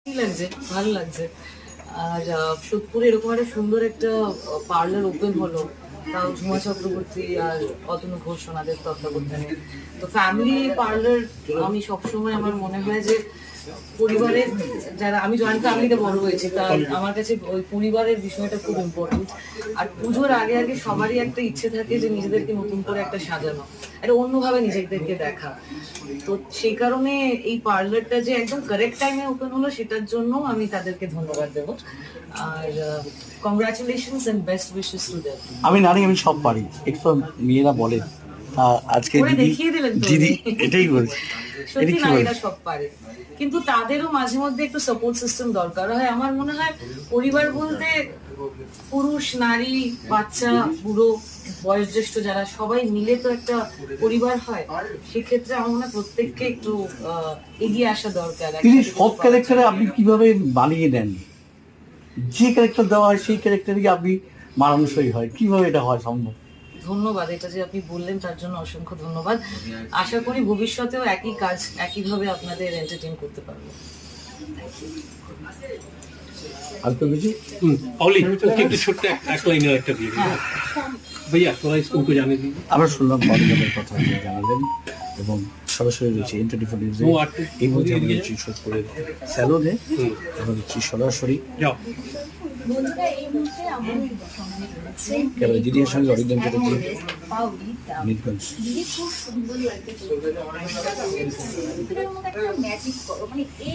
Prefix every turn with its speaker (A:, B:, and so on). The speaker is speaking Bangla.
A: লাগছে, ভালো লাগছে। আর সোদপুরে এরকম একটা সুন্দর একটা পার্লার ওপেন হলো, তাও ঝুমা চক্রবর্তী আর অতনু ঘোষ ওনাদের তত্ত্বাবধানে। তো ফ্যামিলি পার্লার আমি সবসময় আমার মনে হয় যে পরিবারের যারা, আমি জয়েন্ট ফ্যামিলিতে বড় হয়েছি, তা আমার কাছে ওই পরিবারের বিষয়টা খুব ইম্পর্টেন্ট। আর পুজোর আগে আগে সবারই একটা ইচ্ছে থাকে যে নিজেদেরকে নতুন করে একটা সাজানো, একটা অন্যভাবে নিজেদেরকে দেখা। তো সেই কারণে এই পার্লারটা যে একদম কারেক্ট টাইমে ওপেন হলো, সেটার জন্য আমি তাদেরকে ধন্যবাদ দেবো। আর congratulations and best wishes to them.
B: আমি নারী, আমি সব পারি, একটু মেয়েরা বলে আজকে
A: করে
B: দিদি
A: দেখিয়ে দিলেন তো
B: দিদি
A: উনি।
B: এটাই বলছি।
A: সত্যি নারীরা সব পারে, কিন্তু তাদেরও মাঝে মধ্যে একটু সাপোর্ট সিস্টেম দরকার হয়। আমার মনে হয় পরিবার বলতে পুরুষ, নারী, বাচ্চা, বুড়ো, বয়োজ্যেষ্ঠ যারা সবাই মিলে তো একটা পরিবার হয়। সেক্ষেত্রে আমার মনে হয় প্রত্যেককে একটু এগিয়ে আসা দরকার।
B: তিনি সব ক্যারেক্টারে আপনি কিভাবে বানিয়ে দেন? যে ক্যারেক্টার দেওয়া হয় সেই ক্যারেক্টারই আপনি মানানসই হয়, কিভাবে এটা হয় সম্ভব?
A: ধন্যবাদ, এটা যে আপনি বললেন তার জন্য অসংখ্য ধন্যবাদ। আশা করি ভবিষ্যতেও একই কাজ একইভাবে আপনাদের এন্টারটেইন করতে পারবো।
B: আর তো কিছু
C: ओली ओके एक छोटा एक लाइन একটা দিয়ে দিন भैया थोड़ा इसको जाने दीजिए।
B: আমরা শুনলাম বাড়ির কথা যে জানালেন এবং সরাসরি রয়েছে এন্টারটেইনমেন্ট নিউজে। এই মধ্যে আমরা রয়েছি সোদপুরের স্যালোনে, আমরা রয়েছি সরাসরি
C: যাও
D: বন্ধুরা। এই মুহূর্তে আমাদের সঙ্গে রয়েছে
B: কেবল দিদির সঙ্গে অরিন্দম চ্যাটার্জি,
D: পাউলিতা।
B: মিরগঞ্জ।
D: দিদি খুব সুন্দর লাগছে, ভিতরের মধ্যে একটা ম্যাজিক করো, মানে এই